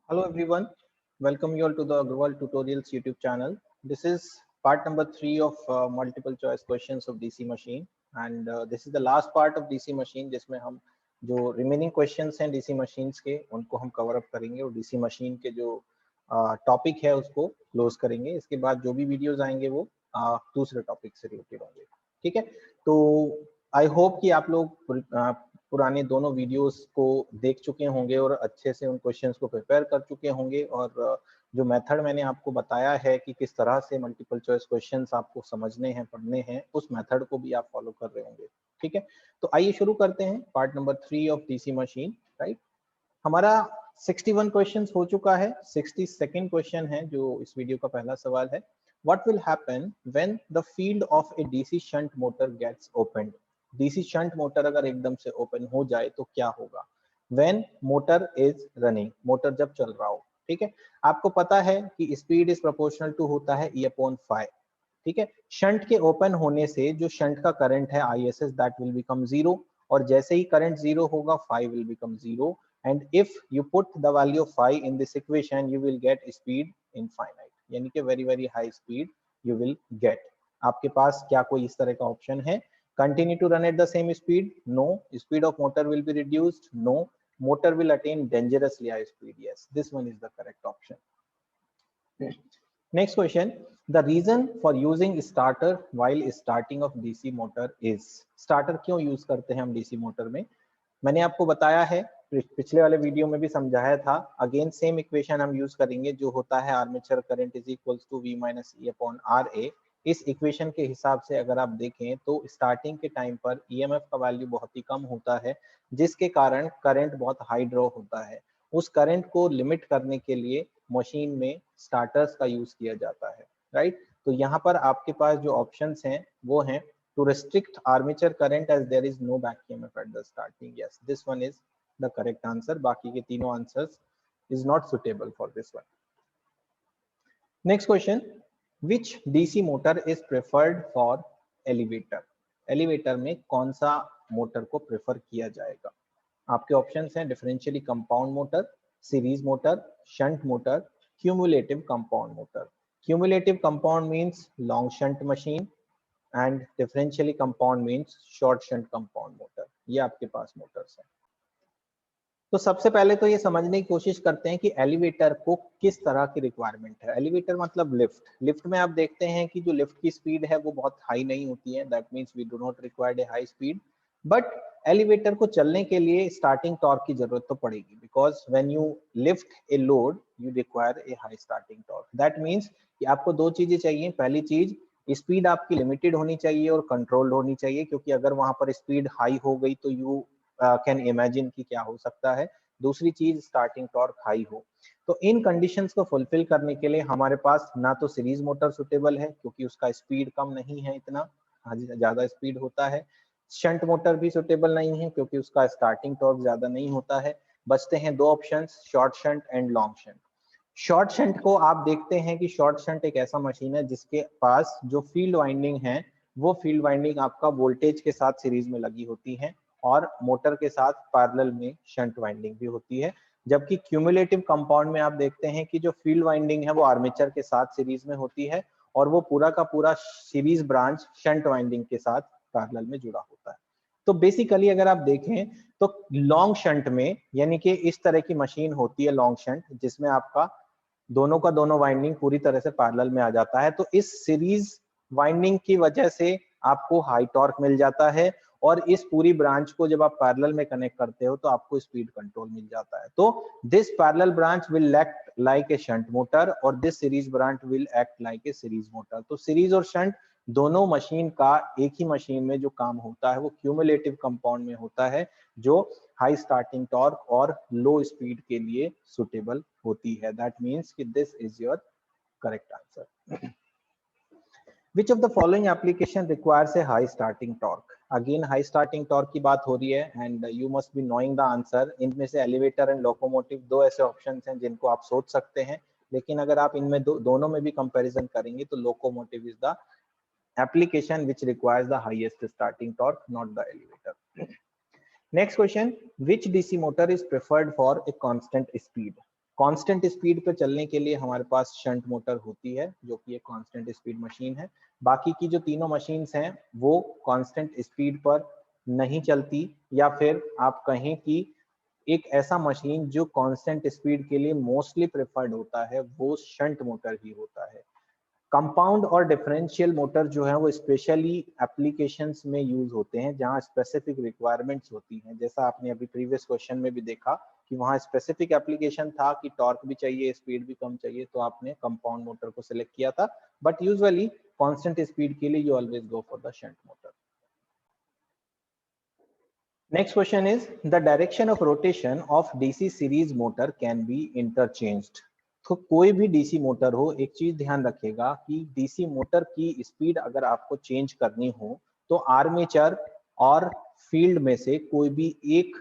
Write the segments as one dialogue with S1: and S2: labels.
S1: Hello everyone, welcome you all to the Agrawal Tutorials YouTube channel. This is part number 3 of multiple choice questions of DC machine, and this is the last part of DC machine जिसमें हम जो remaining questions हैं DC machines के उनको हम cover up करेंगे और DC machine के जो topic है उसको close करेंगे। इसके बाद जो भी videos आएंगे वो दूसरे topic से related होंगे। ठीक है, तो आई होप कि आप लोग पुराने दोनों वीडियोस को देख चुके होंगे और अच्छे से उन क्वेश्चंस को प्रिपेयर कर चुके होंगे, और जो मेथड मैंने आपको बताया है कि किस तरह से मल्टीपल चॉइस क्वेश्चंस आपको समझने हैं, पढ़ने हैं, उस मेथड को भी आप फॉलो कर रहे होंगे। ठीक है, तो आइए शुरू करते हैं part number 3 of DC machine. Right, हमारा 61 क्वेश्चंस हो चुका है। 62nd क्वेश्चन है जो इस वीडियो का पहला सवाल है। What will happen when the field of a DC shunt motor gets opened? DC shunt motor अगर एकदम से ओपन हो जाए तो क्या होगा? When motor is running, motor जब चल रहा हो। ठीक है, आपको पता है कि स्पीड इज प्रोपोर्शनल टू होता है E/5। ठीक है, शंट के ओपन होने से जो शंट का करंट है ISS that will become zero, और जैसे ही करंट जीरो होगा phi will become zero, and if you put the value of phi in this equation you will get speed infinite, यानी कि very very high speed you will get. आपके पास क्या कोई इस तरह का ऑप्शन है? Continue to run at the same speed? No. Speed of motor will be reduced? No. Motor will attain dangerously high speed? Yes. This one is the correct option. Next question. The reason for using starter while starting of DC motor is? Starter क्यों use करते हैं हम DC motor में? मैंने आपको बताया है, पिछले वाले वीडियो में भी समझाया था। अगेन सेम इक्वेशन हम यूज करेंगे जो होता है armature current is equals to V minus E upon RA। इस इक्वेशन के हिसाब से अगर आप देखें तो स्टार्टिंग के टाइम पर EMF का वैल्यू बहुत ही कम होता है, जिसके कारण करंट बहुत हाई ड्रॉ होता है। उस करंट को लिमिट करने के लिए मशीन में स्टार्टर्स का यूज किया जाता है। राइट, तो यहाँ पर आपके पास जो ऑप्शंस हैं वो हैं to restrict armature current as there is no back EMF at the starting. Yes, this one is the correct answer. बाकी के तीनों answers is not suitable for this one. Next question. Which DC motor is preferred for elevator? Elevator में कौन सा motor को prefer किया जाएगा? आपके ऑप्शंस हैं differentially compound motor, series motor, shunt motor, cumulative compound motor. Cumulative compound means long shunt machine and differentially compound means short shunt compound motor. ये आपके पास मोटर्स हैं। तो सबसे पहले तो ये समझने की कोशिश करते हैं कि एलिवेटर को किस तरह की रिक्वायरमेंट है। एलिवेटर मतलब लिफ्ट। लिफ्ट में आप देखते हैं कि जो लिफ्ट की स्पीड है वो बहुत हाई नहीं होती है, that means we do not required a high speed. But elevator को चलने के लिए स्टार्टिंग टॉर्क की जरूरत तो पड़ेगी, because when you lift a load you require a high starting torque. That means कि आपको दो चीजें चाहिए। पहली चीज, स्पीड आपकी लिमिटेड होनी चाहिए और कंट्रोल्ड होनी चाहिए, क्योंकि अगर वहां पर स्पीड हाई हो गई तो यू कैन इमेजिन कि क्या हो सकता है। दूसरी चीज, स्टार्टिंग टॉर्क हाई हो। तो इन कंडीशंस को फुलफिल करने के लिए हमारे पास ना तो सीरीज मोटर सुटेबल है क्योंकि उसका स्पीड कम नहीं है, इतना ज्यादा स्पीड होता है। शंट मोटर भी सुटेबल नहीं है क्योंकि उसका स्टार्टिंग टॉर्क ज्यादा नहीं होता है। बचते हैं दो options, short shunt and long shunt. Short shunt को आप देखते हैं कि शॉर्ट शंट एक ऐसा मशीन है जिसके पास जो फील्ड वाइंडिंग है वो फील्ड वाइंडिंग आपका वोल्टेज के साथ सीरीज में लगी होती है और मोटर के साथ पैरेलल में शंट वाइंडिंग भी होती है। जबकि क्यूमुलेटिव कंपाउंड में आप देखते हैं कि जो फील्ड वाइंडिंग है वो आर्मेचर के साथ सीरीज में होती है और वो पूरा का पूरा सीरीज ब्रांच शंट वाइंडिंग के साथ पैरेलल में जुड़ा होता है। तो बेसिकली अगर आप देखें तो लॉन्ग शंट में, यानी कि इस तरह की मशीन होती है लॉन्ग शंट जिसमें आपका दोनों का दोनों वाइंडिंग पूरी तरह से पैरेलल में आ जाता है, तो इस सीरीज वाइंडिंग की वजह से आपको हाई टॉर्क मिल जाता है और इस पूरी ब्रांच को जब आप पैरेलल में कनेक्ट करते हो तो आपको स्पीड कंट्रोल मिल जाता है। तो this parallel branch will act like a shunt motor और this series branch will act like a series motor. तो सीरीज और शंट दोनों मशीन का एक ही मशीन में जो काम होता है वो क्यूमुलेटिव कंपाउंड में होता है, जो हाई स्टार्टिंग टॉर्क और लो स्पीड के लिए सुटेबल होती है। दैट मीन्स कि this is your correct answer. Which of the following application requires a high starting torque? Again high starting torque की बात हो रही है and you must be knowing the answer. इनमें से elevator and locomotive दो ऐसे options हैं जिनको आप सोच सकते हैं, लेकिन अगर आप इनमें दोनों में भी comparison करेंगे तो locomotive is the application which requires the highest starting torque, not the elevator. Next question, which DC motor is preferred for a constant speed? Constant speed पे चलने के लिए हमारे पास शंट मोटर होती है जो कि एक कांस्टेंट स्पीड मशीन है। बाकी की जो तीनों मशीन्स हैं वो कांस्टेंट स्पीड पर नहीं चलती, या फिर आप कहें कि एक ऐसा मशीन जो कांस्टेंट स्पीड के लिए मोस्टली प्रेफर्ड होता है वो शंट मोटर ही होता है। कंपाउंड और डिफरेंशियल मोटर जो है वो स्पेशली एप्लीकेशंस में यूज होते हैं जहां स्पेसिफिक रिक्वायरमेंट्स होती हैं। जैसा आपने अभी प्रीवियस क्वेश्चन में भी देखा कि वहां स्पेसिफिक एप्लीकेशन था कि टॉर्क भी चाहिए, स्पीड भी कम चाहिए, तो आपने कंपाउंड मोटर को सिलेक्ट किया था। बट यूजुअली कांस्टेंट स्पीड के लिए you always go for the shunt motor. Next question is the direction of rotation of DC series motor can be interchanged. तो कोई भी डीसी मोटर हो, एक चीज ध्यान रखेगा कि डीसी मोटर की स्पीड अगर आपको चेंज करनी हो तो आर्मेचर और फील्ड में से कोई भी एक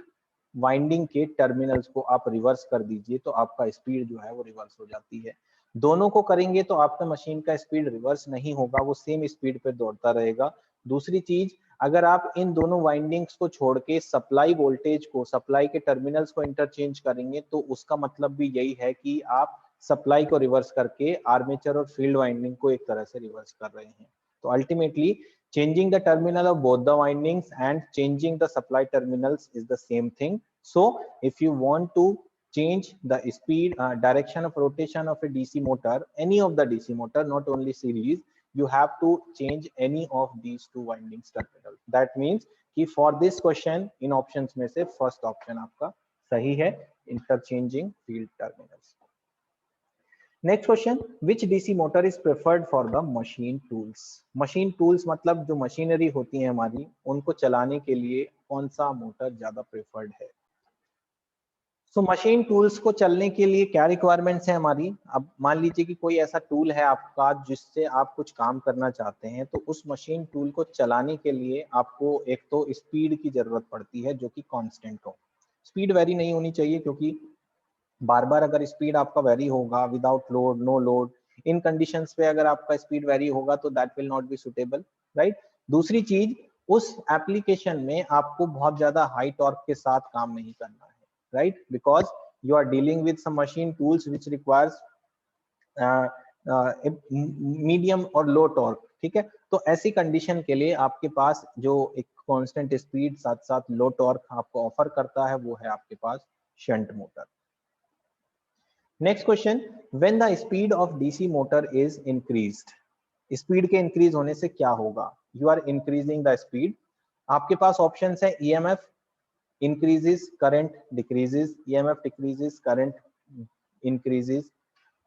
S1: वाइंडिंग के टर्मिनल्स को आप रिवर्स कर दीजिए तो आपका स्पीड जो है वो रिवर्स हो जाती है। दोनों को करेंगे तो आपका मशीन का स्पीड रिवर्स नहीं होगा, वो सेम स्पीड पे दौड़ता रहेगा। दूसरी चीज, अगर आप इन दोनों वाइंडिंग्स को छोड़ के सप्लाई वोल्टेज को, सप्लाई के टर्मिनल्स को इंटरचेंज करेंगे तो उसका मतलब भी यही है कि आप सप्लाई को रिवर्स करके आर्मेचर और फील्ड वाइंडिंग को एक तरह से रिवर्स कर रहे हैं। तो ultimately changing the terminal of both the windings and changing the supply terminals is the same thing. So if you want to change the speed, direction of rotation of a DC motor, any of the DC motor, not only series, you have to change any of these two windings terminals. That means कि for this question in options में से first option आपका सही है, interchanging field terminals. Next question, which DC motor is preferred for the machine tools. Machine tools मतलब जो machinery होती है हमारी, उनको चलाने के लिए कौन सा मोटर ज्यादा प्रेफर्ड है। सो मशीन टूल्स को चलने के लिए क्या रिक्वायरमेंट्स है हमारी। अब मान लीजिए कि कोई ऐसा टूल है आपका जिससे आप कुछ काम करना चाहते हैं, तो उस मशीन टूल को चलाने के लिए आपको एक तो स्पीड की जरूरत पड़ती है जो कि कांस्टेंट हो। स्पीड वेरी नहीं होनी चाहिए, क्योंकि बार बार अगर स्पीड आपका वेरी होगा विदाउट लोड, नो लोड, इन कंडीशंस पे अगर आपका स्पीड वेरी होगा तो that will not be suitable, right. दूसरी चीज, उस एप्लीकेशन में आपको बहुत ज्यादा हाई टॉर्क के साथ काम नहीं करना है, right, because you are dealing with some machine tools which requires medium और लो टॉर्क, ठीक है। तो ऐसी कंडीशन के लिए आपके पास जो एक कांस्टेंट स्पीड साथ साथ लो टॉर्क आपको ऑफर करता है वो है आपके पास shunt motor. Next question, when the speed of DC motor is increased. Speed के इंक्रीज होने से क्या होगा। You are increasing the speed, आपके पास ऑप्शंस है EMF increases, current decreases, EMF decreases, current increases,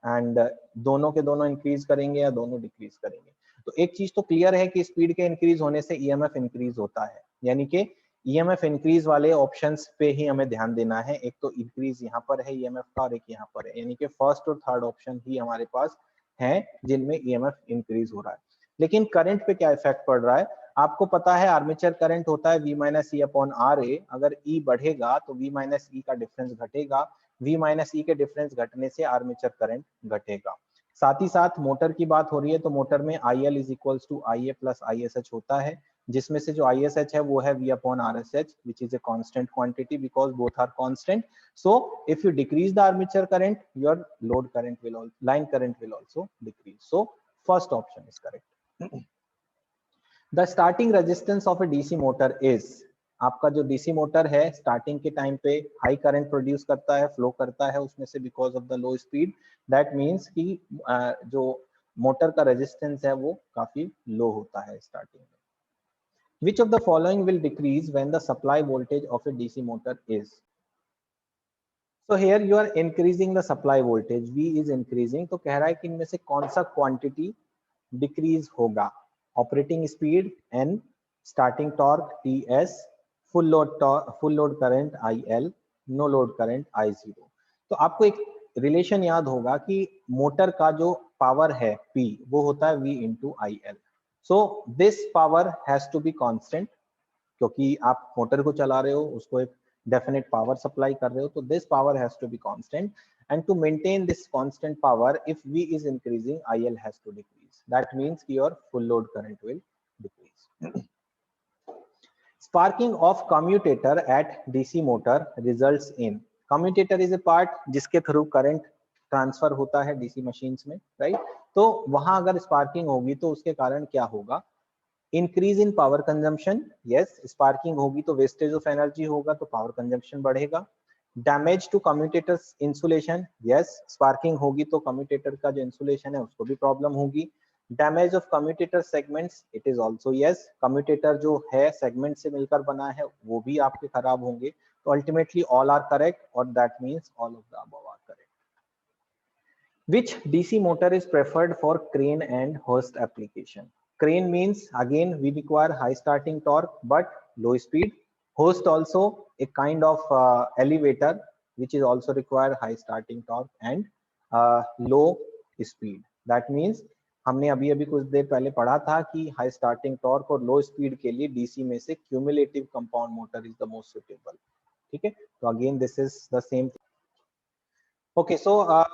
S1: and दोनों के दोनों इंक्रीज करेंगे या दोनों डिक्रीज करेंगे। तो एक चीज तो क्लियर है कि स्पीड के इंक्रीज होने से ईएमएफ इंक्रीज होता है, यानी कि ईएमएफ इंक्रीज वाले ऑप्शंस पे ही हमें ध्यान देना है। एक तो इंक्रीज यहाँ पर है ईएमएफ का और एक यहाँ पर है, यानी कि फर्स्ट और थर्ड ऑप्शन ही हमारे पास है जिनमें ईएमएफ इंक्रीज हो रहा है। लेकिन करंट पे क्या इफेक्ट पड़ रहा है, आपको पता है आर्मेचर करंट होता है V minus E upon R A. अगर E बढ़ेगा तो V माइनस ई का डिफरेंस घटेगा, V माइनस ई के डिफरेंस घटने से आर्मेचर करंट घटेगा। साथ ही साथ मोटर की बात हो रही है तो मोटर में IL is equals to IA plus ISH होता है, जिसमें से जो ISH है वो है V upon RSH which is a constant quantity because both are constant. So if you decrease the armature current, your load current will also, line current will also decrease. So first option is correct. The starting resistance of a DC motor is, आपका जो DC motor है starting के time पे high current produce करता है, flow करता है उसमें से because of the low speed. That means कि जो मोटर का रेजिस्टेंस है वो काफी लो होता है स्टार्टिंग में। Which of the following will decrease when the supply voltage of a DC motor is? So here you are increasing the supply voltage, V is increasing, तो कह रहा है कि इनमें से कौन सा क्वांटिटी डिक्रीज होगा। Operating speed N, starting torque TS, full load current IL, no load current I0। तो आपको एक रिलेशन याद होगा कि मोटर का जो पावर है P वो होता है V into IL। So this power has to be constant, क्योंकि आप मोटर को चला रहे हो, उसको एक डेफिनेट पावर सप्लाई कर रहे हो, तो this power has to be constant, and to maintain this constant power, if V is increasing, IL has to decrease. That means your full load current will decrease. Sparking of commutator at DC motor results in, commutator is a part जिसके through current transfer होता है DC machines में, right. तो वहां अगर sparking होगी तो उसके कारण क्या होगा, increase in power consumption, yes, sparking होगी तो वेस्टेज ऑफ एनर्जी होगा तो पावर कंजम्पशन बढ़ेगा। Damage to commutator insulation, yes, sparking होगी तो कम्यूटेटर का जो इंसुलेशन है उसको भी प्रॉब्लम होगी। Damage of commutator segments, it is also yes, commutator जो है सेगमेंट से मिलकर बना है वो भी आपके खराब होंगे। तो अल्टीमेटली ऑल आर करेक्ट और that means all of the above are correct. Which DC motor is preferred for crane and hoist application? Crane means again we require high starting torque but low speed. Hoist also a kind of elevator which is also require high starting torque and low speed. That means हमने अभी अभी कुछ देर पहले पढ़ा था कि high starting torque और लो speed के लिए डीसी में से cumulative compound motor is the most suitable, ठीक है। तो again this is the same. Okay, so I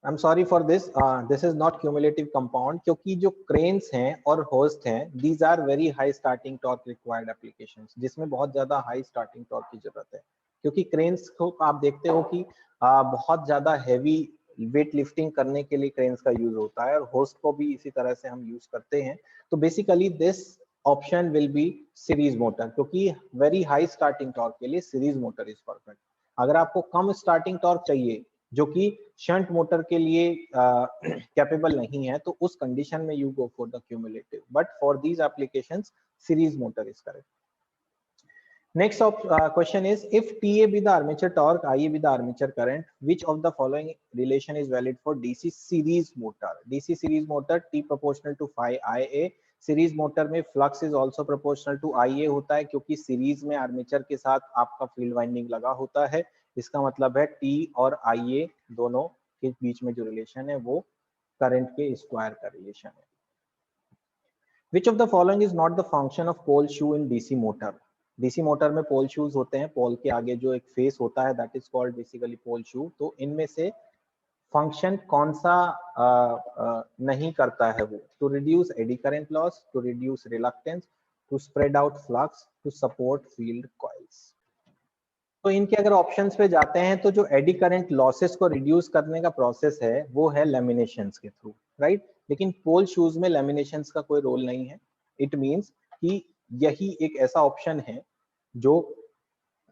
S1: am sorry for this, this is not cumulative compound, क्योंकि जो क्रेन्स हैं और होस्ट हैं these are very high starting torque required applications, जिसमें बहुत ज्यादा हाई स्टार्टिंग टॉर्क की जरूरत है। क्योंकि क्रेन्स को आप देखते हो कि बहुत ज्यादा हैवी वेट लिफ्टिंग करने के लिए क्रेन्स का यूज होता है और होस्ट को भी इसी तरह से हम यूज करते हैं। तो basically this option will be series motor, क्योंकि वेरी हाई स्टार्टिंग टॉर्क के लिए सीरीज मोटर इज परफेक्ट। अगर आपको कम स्टार्टिंग टॉर्क चाहिए जो कि शंट मोटर के लिए कैपेबल नहीं है, तो उस कंडीशन में you go for the cumulative, but for these applications series motor is correct. Next question is, if TA be the armature torque, IA be the armature current, which of the following relation is valid for DC series motor? DC series motor T proportional to phi IA, series motor में flux is also proportional to IA होता है, क्योंकि series में armature के साथ आपका field winding लगा होता है। इसका मतलब है T और IA दोनों के बीच में जो रिलेशन है वो करंट के स्क्वायर का रिलेशन है। Which of the following is not the function of pole shoe in DC motor? DC motor में पोल शूज होते हैं, पोल के आगे जो एक फेस होता है दैट इज कॉल्ड बेसिकली पोल शू। तो इनमें से फंक्शन कौन सा नहीं करता है वो? To reduce eddy current loss, to reduce reluctance, to spread out flux, to support field coils. तो इनके अगर ऑप्शंस पे जाते हैं तो जो एडी करंट लॉसेस को रिड्यूस करने का प्रोसेस है वो है लैमिनेशंस के थ्रू, राइट। लेकिन पोल शूज में लैमिनेशंस का कोई रोल नहीं है। इट मींस कि यही एक ऐसा ऑप्शन है जो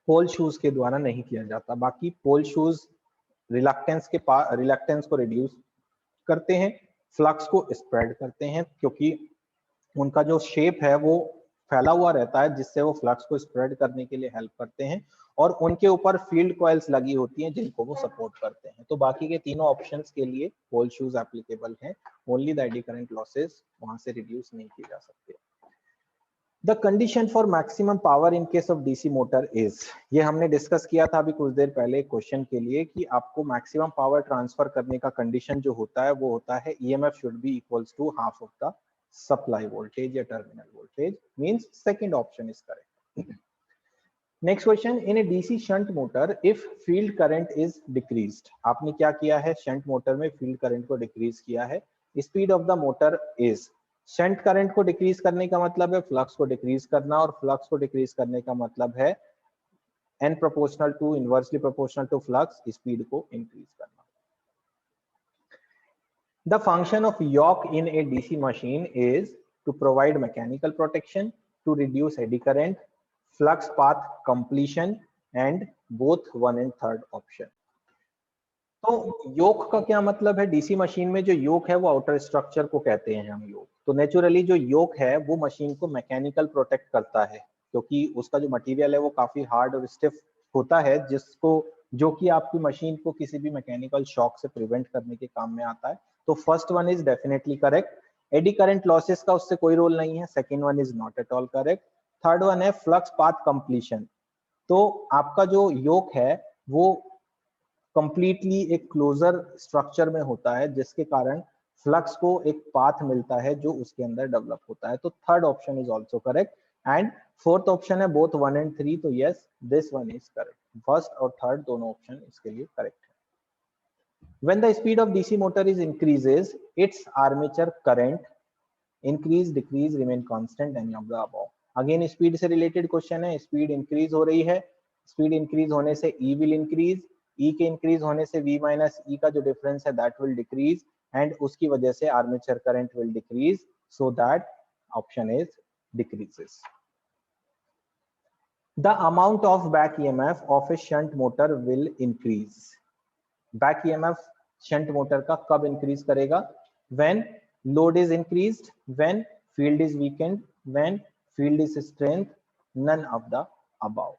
S1: पोल शूज के द्वारा नहीं किया जाता। बाकी पोल शूज रिलक्टेंस को रिड्यूस करते हैं, फ्लक्स को स्प्रेड करते हैं, क्योंकि उनका जो शेप है वो फैला हुआ रहता है जिससे वो फ्लक्स को स्प्रेड करने के लिए हेल्प करते हैं, और उनके ऊपर फील्ड कॉइल्स लगी होती हैं जिनको वो सपोर्ट करते हैं। तो बाकी के तीनों ऑप्शंस के लिए पोल शूज एप्लीकेबल हैं, only the AD current losses वहां से रिड्यूस नहीं किए जा सकते। The condition for maximum power in case of DC motor is, ये हमने डिस्कस किया था अभी कुछ देर पहले क्वेश्चन के लिए कि आपको मैक्सिमम पावर ट्रांसफर करने का कंडीशन जो होता है वो होता है EMF should be equals to half of the supply voltage या terminal voltage, means second option is correct. Next question, in a DC shunt motor if field current is decreased, आपने क्या किया है, शंट मोटर में field current को decrease किया है, speed of the motor is, shunt current को decrease करने का मतलब है फ्लक्स को डिक्रीज करना, और फ्लक्स को डिक्रीज करने का मतलब है n proportional to inversely proportional to flux, speed को इंक्रीज करना। The function of yoke in a DC machine is to provide mechanical protection, to reduce eddy current, flux path completion and both 1 and 3rd option. तो yoke का क्या मतलब है? DC machine में जो योक है वो आउटर स्ट्रक्चर को कहते हैं हम योक। तो नेचुरली जो योक है वो मशीन को मैकेनिकल प्रोटेक्ट करता है, क्योंकि उसका जो मटेरियल है वो काफी हार्ड और स्टिफ होता है, जिसको जो कि आपकी मशीन को किसी भी मैकेनिकल शॉक से प्रिवेंट करने के काम में आता है। तो first one is definitely correct. AD current losses का उससे कोई रोल नहीं है, second one is not at all correct. Third one है फ्लक्स पाथ कंप्लीशन। तो आपका जो योक है वो कंप्लीटली एक क्लोजर स्ट्रक्चर में होता है, जिसके कारण फ्लक्स को एक पाथ मिलता है जो उसके अंदर डेवलप होता है। तो third option is also correct. And fourth option है बोथ 1 and 3, तो yes this one is correct. First और थर्ड दोनों ऑप्शन इसके लिए करेक्ट है। When the speed of DC motor is increases, its armature current increase, decrease, remain constant, any of the above. Again speed से related question है, speed increase हो रही है, स्पीड इंक्रीज होने से E will increase, ई के increase होने से V माइनस ई का जो डिफरेंस है दैट विल डिक्रीज एंड उसकी वजह से armature current will decrease, so that option is decreases. The amount of back EMF of a shunt motor will increase. Back EMF shunt motor का कब increase करेगा? When load is increased, when field is weakened, when field is strength, none of the above.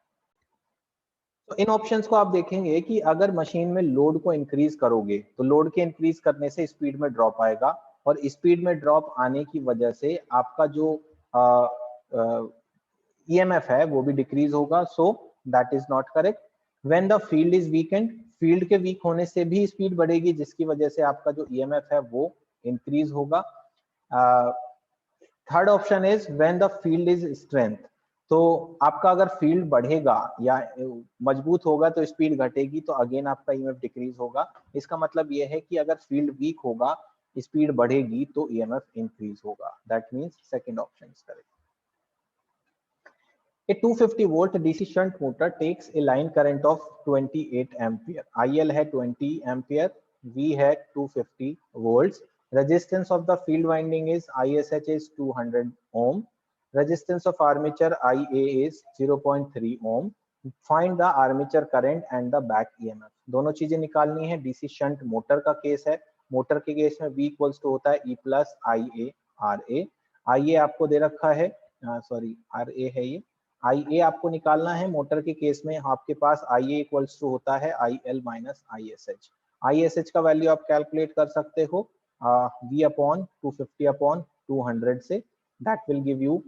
S1: तो इन options को आप देखेंगे कि अगर machine में लोड को इंक्रीज करोगे तो लोड के इंक्रीज करने से स्पीड में ड्रॉप आएगा और स्पीड में ड्रॉप आने की वजह से आपका जो EMF है वो भी डिक्रीज होगा, so that is not correct. When the field is weekend, field के वीक होने से भी स्पीड बढ़ेगी जिसकी वजह से आपका जो EMF है वो इंक्रीज होगा। Third option is when the field is strength, तो आपका अगर फील्ड बढ़ेगा या मजबूत होगा तो स्पीड घटेगी, तो अगेन आपका EMF डिक्रीज होगा। इसका मतलब यह है कि अगर फील्ड वीक होगा स्पीड बढ़ेगी तो EMF इंक्रीज होगा, that means second option is correct. A 250 volt DC shunt motor takes a line current of 28 ampere. IL है 20 ampere, V है 250 volts. Resistance of the field winding is ISH is 200 ohm. Resistance of armature IA is 0.3 ohm. Find the armature current and the back EMF. दोनों चीजें निकालनी है। DC shunt motor का case है। Motor के case में V equals to होता है E plus IA RA. IA आपको दे रखा है, सॉरी RA है ये, IA आपको निकालना है। मोटर के केस में आपके पास IA इक्वल्स टू होता है IL माइनस ISH। ISH का वैल्यू आप कैलकुलेट कर सकते हो V अपॉन 250 अपॉन 200 से, that will give you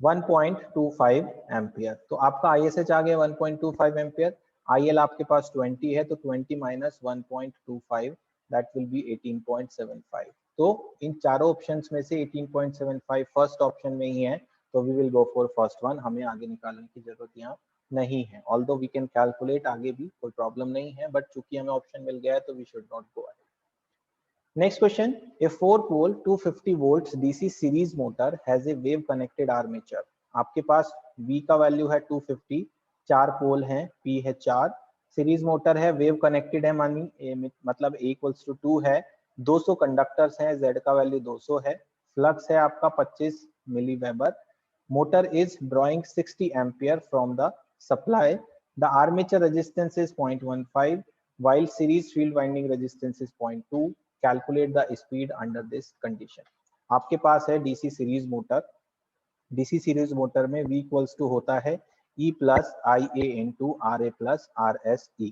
S1: 1.25 ampere. तो आपका ISH आ गया 1.25 एम्पियर, IL आपके पास 20 है तो 20 माइनस 1.25 दैट विल बी 18.75। तो इन चारों ऑप्शंस में से 18.75 फर्स्ट ऑप्शन में ही है, तो we will go for first one. हमें आगे निकालने की जरूरत यहाँ नहीं है, ऑल्दो वी कैन कैलकुलेट आगे भी, कोई प्रॉब्लम नहीं है, बट चूंकि हमें ऑप्शन मिल गया है तो we should not go ahead. Next question, a 4 pole 250 volts DC series motor has a wave connected armature. आपके पास V का वैल्यू है 250, 4 पोल हैं, P है 4, सीरीज मोटर है, वेव कनेक्टेड है, मानी मतलब A इक्वल्स टू 2 है, 200 कंडक्टर्स हैं, Z का वैल्यू 200 है, फ्लक्स है आपका 25 milli weber, motor is drawing 60 ampere from the supply, the armature resistance is 0.15 while series field winding resistance is 0.2, calculate the speed under this condition। आपके पास है DC series motor, DC series motor में V equals to होता है E plus IA into RA plus RSE।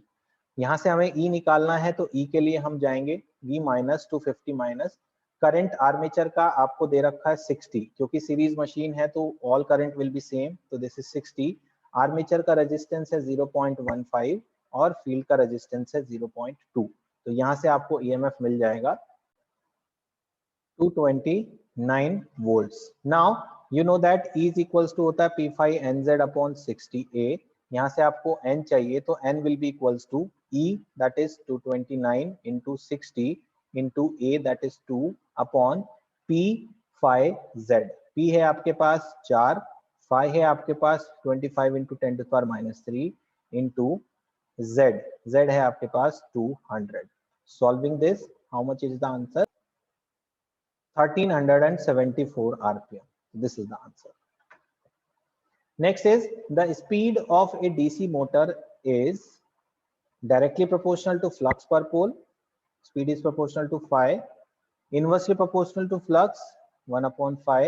S1: यहाँ से हमें E निकालना है तो E के लिए हम जाएंगे V minus 250 minus current armature का आपको दे रखा है 60, क्योंकि सीरीज मशीन है तो all current will be same, तो दिस इज 60। आर्मेचर का रेजिस्टेंस है 0.15 और फील्ड का रेजिस्टेंस है 0.2, तो यहाँ से आपको EMF मिल जाएगा 229 volts. Now you know that E is equals to होता है P5 NZ अपॉन 60A। यहाँ से आपको N चाहिए तो N will be equals to E that is 229 into 60 into A that is 2 upon P5Z। P है आपके पास 4, phi है आपके पास 25 into 10 to the power minus 3 into Z, Z है आपके पास 200। Solving this, how much is the answer? 1374 RPM. This is the answer. Next is the speed of a DC motor is directly proportional to flux per pole. Speed is proportional to phi. Inversely proportional to flux 1 upon phi.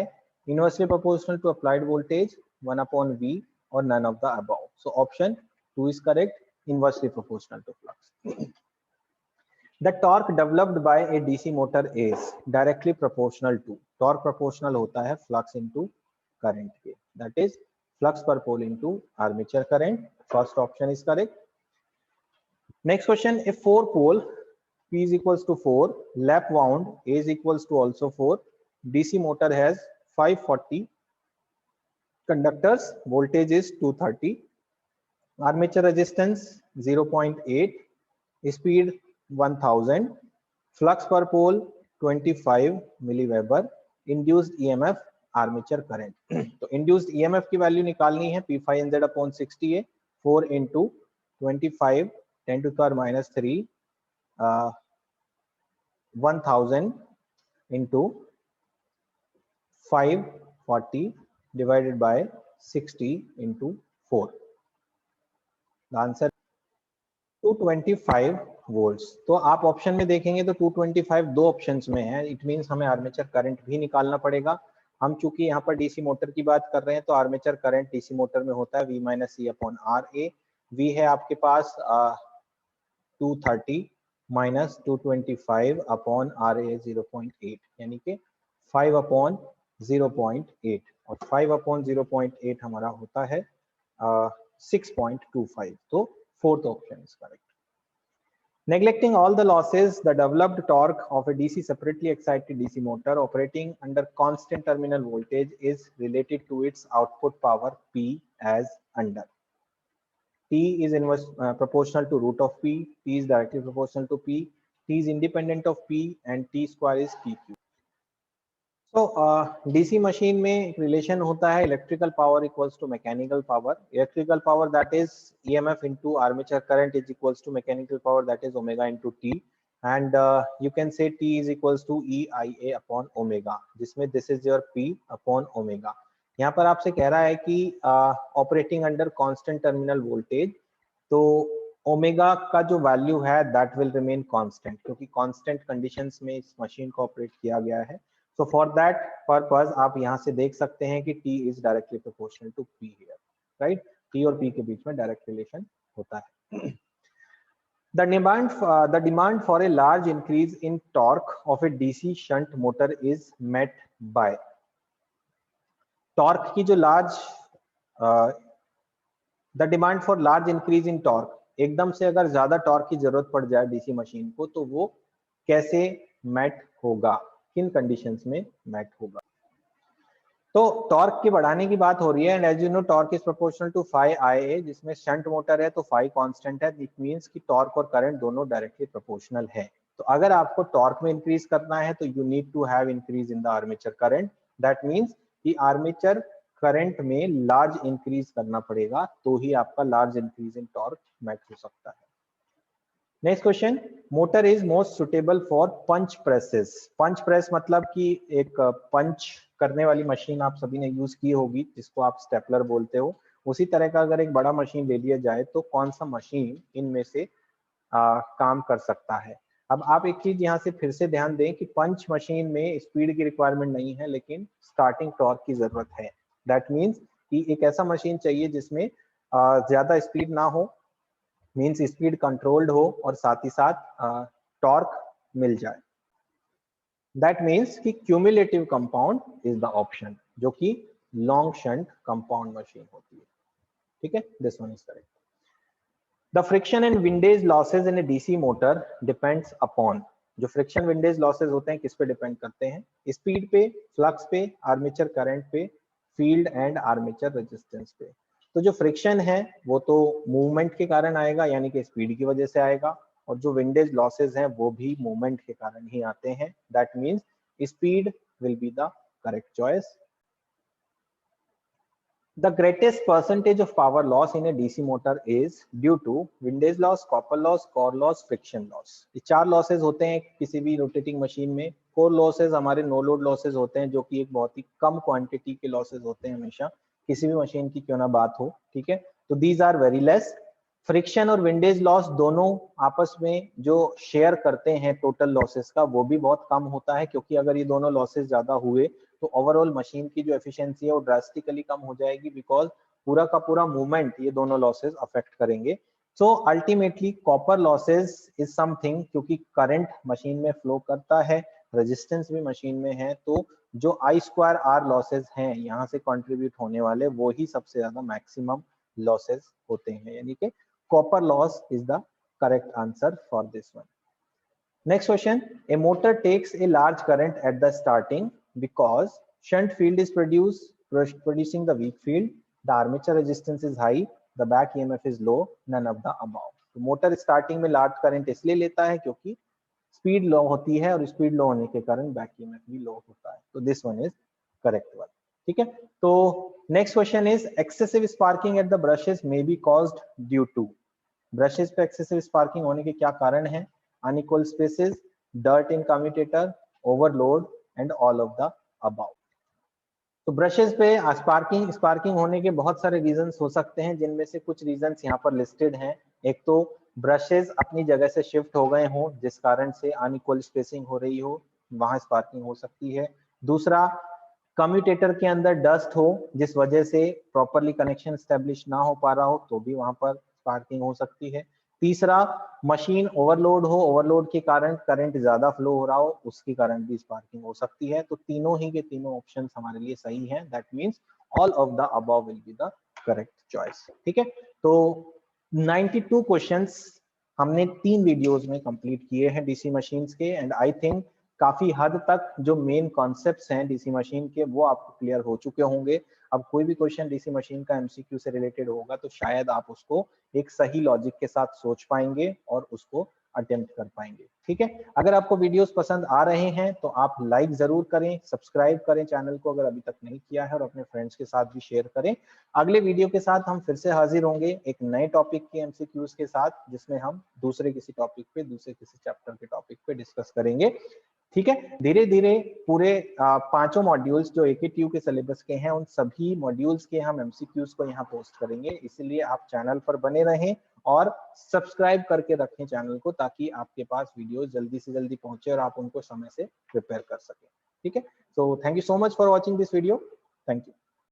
S1: Inversely proportional to applied voltage 1 upon V, or none of the above. So option 2 is correct. Inversely proportional to flux. The torque developed by a DC motor is directly proportional to, torque proportional होता है flux into current के, that is flux per pole into armature current. First option is correct. Next question, a 4 pole P is equals to 4, lap wound A is equals to also 4, DC motor has 540 conductors, voltage is 230, armature resistance 0.8, speed 1000, flux per pole 25 milliweber, induced EMF armature current। तो induced EMF की value निकालनी है P5 NZ upon 60 है, 4 into 25 10 to the power minus 3 1000 into 540 divided by 60 into 4. The answer 225 volts. तो आप option में देखेंगे तो 225 दो ऑप्शंस में है, इट मींस हमें आर्मेचर करंट भी निकालना पड़ेगा। हम चूंकि यहाँ पर डीसी मोटर की बात कर रहे हैं तो आर्मेचर करंट डीसी मोटर में होता है V minus C upon R A. V है आपके पास 230 माइनस 225 अपॉन आर ए 0.8 यानी कि 5 अपॉन 0.8 और 5 अपॉन 0.8 हमारा होता है 6.25। तो fourth option is correct. Neglecting all the losses, the developed torque of a DC separately excited DC motor operating under constant terminal voltage is related to its output power P as under. T is inverse proportional to root of P, T is directly proportional to P, T is independent of P and T square is PQ. So DC machine में relation होता है electrical power equals to mechanical power. Electrical power that is EMF into armature current is equals to mechanical power that is omega into T, and you can say T is equals to EIA upon omega, जिसमें this is your P upon omega. यहाँ पर आपसे कह रहा है कि operating under constant terminal voltage, तो omega का जो वैल्यू है that will remain constant, क्योंकि constant conditions में इस मशीन को ऑपरेट किया गया है। So for that purpose आप यहाँ से देख सकते हैं कि T is directly proportional to P here, right? T और P के बीच में direct relation होता है। The demand for a large increase in torque of a DC shunt motor is met by torque की जो large the demand for large increase in torque, एकदम से अगर ज्यादा टॉर्क की जरूरत पड़ जाए डीसी मशीन को तो वो कैसे मैट होगा, किन कंडीशंस में मैट होगा। तो टॉर्क की बढ़ाने की बात हो रही है, and as you know torque is proportional to phi IA, जिसमें शंट मोटर है तो phi कांस्टेंट है, इट मींस कि टॉर्क और करंट दोनों डायरेक्टली प्रोपोर्शनल है। तो अगर आपको टॉर्क में इंक्रीज करना है तो you need to have increase in the armature current, that means कि आर्मेचर करंट में लार्ज इंक्रीज करना पड़ेगा तो ही आपका large increase in torque match हो सकता है। Next question, motor is most suitable for punch presses. Punch press मतलब कि एक पंच करने वाली मशीन आप सभी ने यूज की होगी जिसको आप स्टेपलर बोलते हो, उसी तरह का अगर एक बड़ा मशीन ले लिया जाए तो कौन सा मशीन इनमें से काम कर सकता है। अब आप एक चीज यहाँ से फिर से ध्यान दें कि पंच मशीन में स्पीड की रिक्वायरमेंट नहीं है लेकिन स्टार्टिंग टॉर्क की जरूरत है। दैट मीन्स कि एक ऐसा मशीन चाहिए जिसमें ज्यादा स्पीड ना हो, मीन्स स्पीड कंट्रोल्ड हो और साथ ही साथ टॉर्क मिल जाए। दैट मीन्स कि cumulative compound is the option, जो कि लॉन्ग शंट कंपाउंड मशीन होती है। ठीक है, this one is correct. The friction and windage losses in a DC motor depends upon, जो फ्रिक्शन विंडेज लॉसेज होते हैं किस पे डिपेंड करते हैं, स्पीड पे, फ्लक्स पे, आर्मेचर करंट पे, फील्ड एंड आर्मेचर रेजिस्टेंस पे। तो जो फ्रिक्शन है वो तो मूवमेंट के कारण आएगा यानी कि स्पीड की वजह से आएगा, और जो विंडेज लॉसेज हैं वो भी मूवमेंट के कारण ही आते हैं। That means speed will be the correct choice. The greatest percentage of power loss in a DC motor is due to windage loss, copper loss, core loss, friction loss। ये चार losses होते हैं किसी भी रोटेटिंग मशीन में। Core losses हमारे no load losses होते हैं जो कि एक बहुत ही कम क्वांटिटी के लॉसेज होते हैं हमेशा, किसी भी मशीन की क्यों ना बात हो। ठीक है, तो these are very less. Friction और विंडेज लॉस दोनों आपस में जो शेयर करते हैं टोटल लॉसेस का वो भी बहुत कम होता है, क्योंकि अगर ये दोनों लॉसेस ज्यादा हुए तो ओवरऑल मशीन की जो एफिशिएंसी है वो ड्रास्टिकली कम हो जाएगी, बिकॉज पूरा का पूरा मूवमेंट ये दोनों लॉसेस अफेक्ट करेंगे। So ultimately copper losses is something, क्योंकि करंट मशीन में फ्लो करता है, रेजिस्टेंस भी मशीन में है, तो जो I²R लॉसेस हैं यहाँ से कंट्रीब्यूट होने वाले वो ही सबसे ज्यादा मैक्सिमम लॉसेस होते हैं, यानी कि copper loss is the correct answer for this one. Next question, a motor takes a large current at the starting because shunt field is producing the weak field, the armature resistance is high, the back EMF is low, none of the above। तो motor starting में large current इसलिए लेता है क्योंकि speed लो होती है और speed लो होने के कारण बैक EMF भी लो होता है। तो this one is correct one. ठीक है, तो next question is excessive sparking at the brushes may be caused due to. Brushes पे एक्सेसिव स्पार्किंग होने के क्या कारण है? Unequal spaces, dirt in commutator, overload and all of the above. तो ब्रशेस पे स्पार्किंग होने के बहुत सारे रीजंस हो सकते हैं, जिनमें से कुछ रीजंस यहाँ पर लिस्टेड हैं। एक तो ब्रशेस अपनी जगह से शिफ्ट हो गए हों, जिस कारण से अनइक्वल स्पेसिंग हो रही हो, वहां स्पार्किंग हो सकती है। दूसरा, कम्यूटेटर के अंदर डस्ट हो, जिस वजह से प्रॉपरली कनेक्शन स्टेब्लिश ना हो पा रहा हो, तो भी वहां पर स्पार्किंग हो सकती है। तीसरा, मशीन ओवरलोड हो, ओवरलोड के कारण करंट ज्यादा फ्लो हो रहा हो, उसके कारण भी स्पार्किंग हो सकती है। तो तीनों ही के तीनों ऑप्शंस हमारे लिए सही हैं। That means all of the above will be the correct choice. ठीक है, तो 92 क्वेश्चंस हमने 3 वीडियोस में कंप्लीट किए हैं डीसी मशीन्स के, एंड आई थिंक काफी हद तक जो मेन कॉन्सेप्ट्स हैं डीसी मशीन के वो आपको क्लियर हो चुके होंगे। अब कोई भी क्वेश्चन डीसी मशीन का एमसीक्यू से रिलेटेड होगा तो शायद आप उसको एक सही लॉजिक के साथ सोच पाएंगे और उसको अटेम्प्ट कर पाएंगे। ठीक है, अगर आपको वीडियोस पसंद आ रहे हैं तो आप लाइक जरूर करें, सब्सक्राइब करें चैनल को अगर अभी तक नहीं किया है, और अपने फ्रेंड्स के साथ भी शेयर करें। अगले वीडियो के साथ हम फिर से हाजिर होंगे एक नए टॉपिक के एमसीक्यूज के साथ, जिसमें हम दूसरे किसी टॉपिक पे, दूसरे किसी चैप्टर के टॉपिक पे डिस्कस करेंगे। ठीक है, धीरे धीरे पूरे 5 मॉड्यूल्स जो AKTU के सिलेबस के हैं, उन सभी मॉड्यूल्स के हम एमसीक्यूज को यहाँ पोस्ट करेंगे। इसलिए आप चैनल पर बने रहें और सब्सक्राइब करके रखें चैनल को, ताकि आपके पास वीडियो जल्दी से जल्दी पहुंचे और आप उनको समय से प्रिपेयर कर सकें। ठीक है, so thank you so much for watching this video. Thank you.